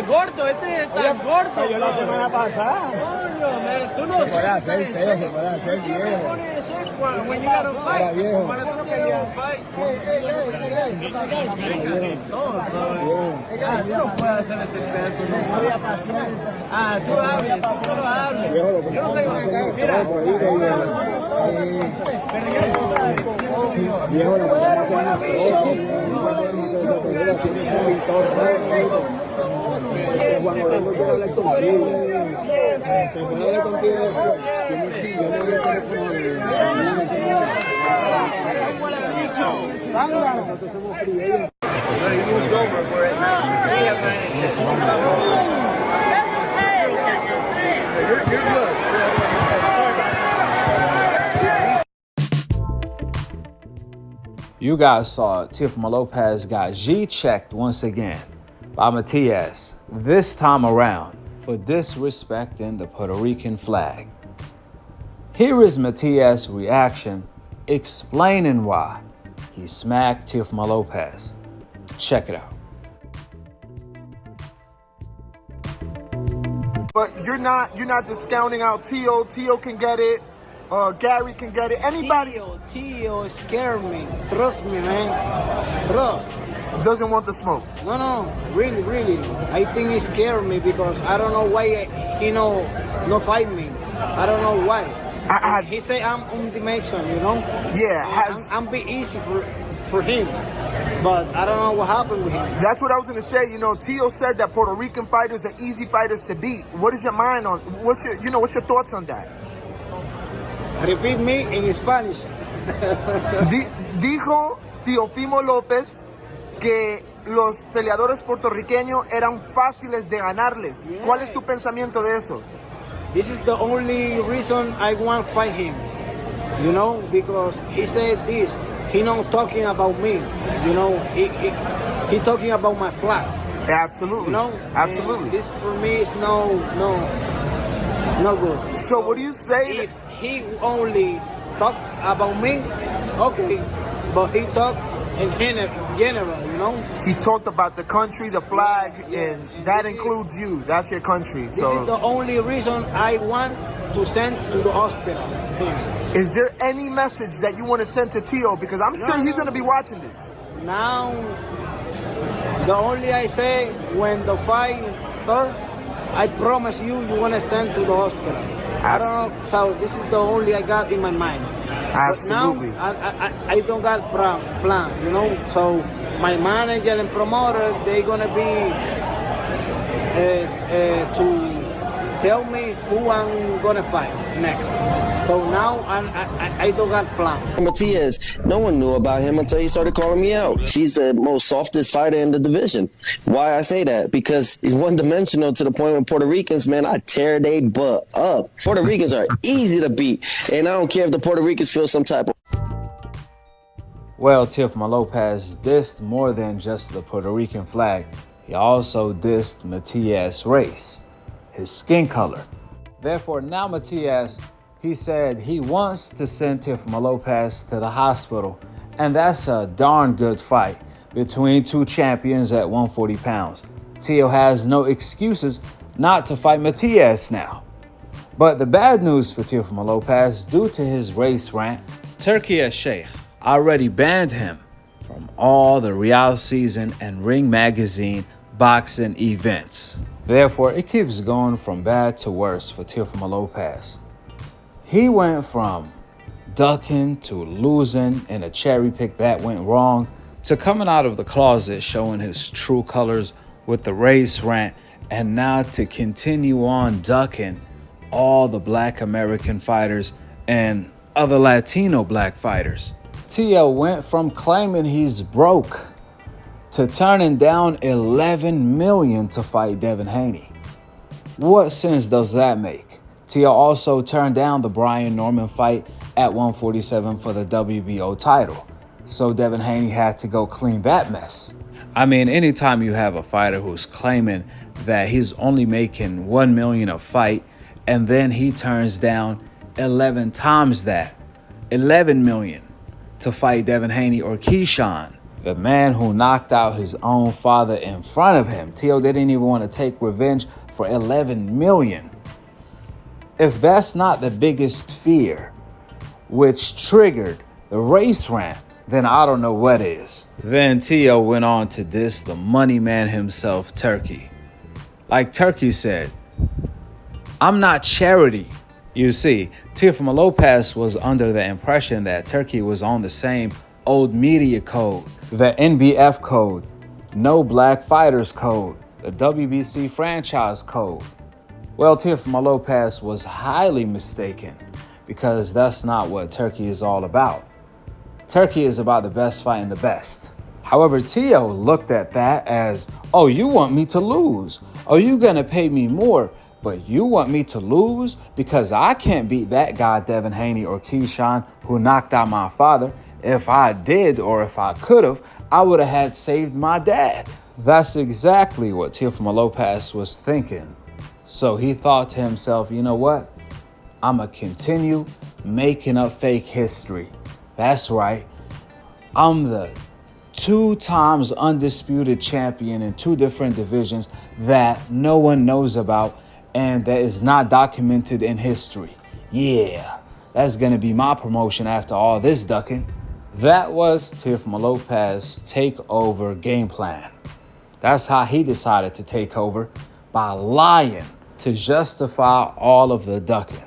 Gordo, este está gordo. Yo la semana pasada. Coño, man, tú no Se puede hacer, Teo, se puede hacer, viejo. When you got a fight. Ahora, viejo. Cuando tú querías un fight. Tú no puedes hacer ese pedazo. No había paciencia. Tú hables, tú solo hables. Viejo, lo que Yo no tengo... Mira. Viejo, lo que pasa es You guys saw Teofimo Lopez got G-checked once again by Matias, this time around for disrespecting the Puerto Rican flag. Here is Matias' reaction explaining why he smacked Teofimo Lopez. Check it out. But you're not discounting out Teo. Teo can get it. Gary can get it. Anybody Teo scared me. Trust me, man. Trust. doesn't want the smoke. No, really. I think he scared me because I don't know why he no fight me. I don't know why. He say I'm on dimension, you know. Yeah, I'm be easy for him, but I don't know what happened with him. That's what I was gonna say. You know, Teo said that Puerto Rican fighters are easy fighters to beat. What is your mind on? What's your thoughts on that? Repeat me in Spanish. Dijo Teofimo Lopez que los peleadores puertorriqueños eran fáciles de ganarles. Yeah. ¿Cuál es tu pensamiento de eso? This is the only reason I want to fight him, you know, because he said this. He not talking about me, you know. He talking about my flag. Absolutely. You know, absolutely. And this for me is no good. So what do you say? If he only talk about me, okay, but he talk in general, you know. He talked about the country, the flag, Yeah. and that includes you. That's your country. This is the only reason I want to send to the hospital him. Is there any message that you want to send to Teo? Because I'm sure he's going to be watching this. Now, the only I say when the fight start, I promise you want to send to the hospital. I don't know, so this is the only I got in my mind. Absolutely. But now, I don't got plan, you know. So my manager and promoter, they gonna be to tell me who I'm gonna fight next. So now I don't got plan. Matias, no one knew about him until he started calling me out. He's the most softest fighter in the division. Why I say that? Because he's one-dimensional to the point where Puerto Ricans, man, I tear they butt up. Puerto Ricans are easy to beat, and I don't care if the Puerto Ricans feel some type of... Well, Teofimo Lopez dissed more than just the Puerto Rican flag. He also dissed Matias' race, his skin color. Therefore, now Matias, he said he wants to send Teofimo Lopez to the hospital, and that's a darn good fight between two champions at 140 pounds. Teo has no excuses not to fight Matias now. But the bad news for Teofimo Lopez, due to his race rant, Turkey Sheikh already banned him from all the Real Season and Ring Magazine boxing events. Therefore, it keeps going from bad to worse for Teofimo Lopez. He went from ducking to losing in a cherry pick that went wrong to coming out of the closet showing his true colors with the race rant, and now to continue on ducking all the Black American fighters and other Latino black fighters. Teo went from claiming he's broke to turning down $11 million to fight Devin Haney. What sense does that make? Teo also turned down the Brian Norman fight at 147 for the WBO title, so Devin Haney had to go clean that mess. I mean, anytime you have a fighter who's claiming that he's only making $1 million a fight, and then he turns down 11 times that, $11 million, to fight Devin Haney or Keyshawn, The man who knocked out his own father in front of him. Teo didn't even want to take revenge for 11 million. If that's not the biggest fear, which triggered the race rant, then I don't know what is. Then Teo went on to diss the money man himself, Turkey. Like Turkey said, I'm not charity. You see, Teofimo Lopez was under the impression that Turkey was on the same old media code, the NBF code, No Black Fighters code, the WBC franchise code. Well, Teofimo Lopez was highly mistaken because that's not what Turkey is all about. Turkey is about the best fighting the best. However, Teo looked at that as, oh, you want me to lose? Oh, you gonna pay me more, but you want me to lose? Because I can't beat that guy, Devin Haney or Keyshawn, who knocked out my father. If I did, or if I could have, I would have had saved my dad. That's exactly what Teofimo Lopez was thinking. So he thought to himself, you know what? I'm going to continue making up fake history. That's right. I'm the 2 times undisputed champion in 2 different divisions that no one knows about and that is not documented in history. Yeah, that's going to be my promotion after all this ducking. That was Teofimo Lopez's takeover game plan. That's how he decided to take over, by lying to justify all of the ducking.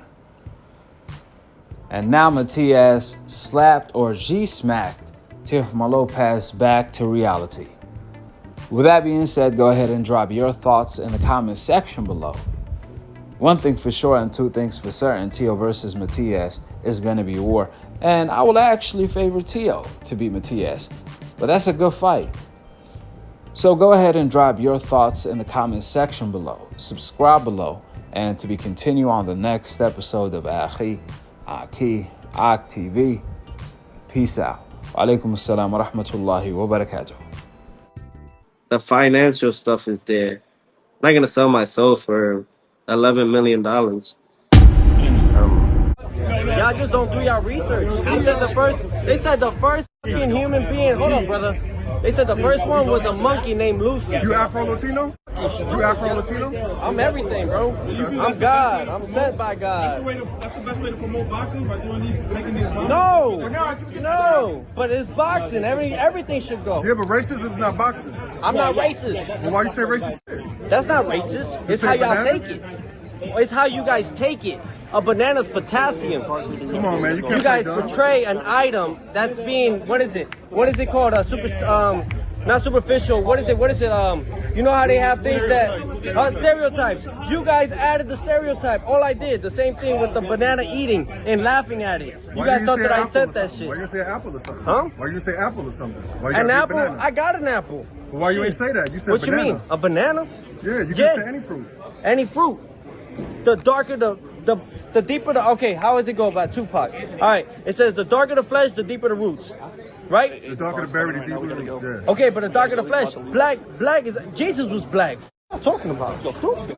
And now Matias slapped or G-smacked Teofimo Lopez back to reality. With that being said, go ahead and drop your thoughts in the comment section below. One thing for sure and 2 things for certain, Teo versus Matias is going to be war. And I will actually favor Teo to beat Matias. But that's a good fight. So go ahead and drop your thoughts in the comment section below. Subscribe below. And to be continued on the next episode of Akhi, Akhi TV. Peace out. Wa alaikum assalam wa rahmatullahi wa barakatuh. The financial stuff is there. I'm not gonna sell my soul for $11 million. Y'all just don't do y'all research. They said the first fucking human being. Hold on, brother. They said the first one was a monkey named Lucy. You Afro-Latino? You Afro-Latino? I'm everything, bro. I'm God. I'm sent by God. That's the best way to promote boxing, by doing making these boxing. No. But it's boxing. Everything should go. Yeah, but racism is not boxing. I'm not racist. Well, why you say racist shit? That's not racist. It's how y'all take it. It's how you guys take it. A banana's potassium. Come on, man. You guys portray an item that's being, what is it? What is it called? Not superficial. What is it? You know how they have things that, stereotypes. You guys added the stereotype. All I did, the same thing with the banana eating and laughing at it. You guys thought that I said that shit. Why you say apple or something? Huh? Why you say apple or something? Why you An apple? banana? I got an apple. Well, why you ain't say that? You said What banana. you mean? A banana? Yeah, you can say any fruit. Any fruit. The darker the deeper the, okay, how does it go about Tupac? All right, it says the darker the flesh, the deeper the roots, right? The darker the berry, the deeper the roots, yeah. Okay, but the darker the flesh, black is, Jesus was black. What are you talking about?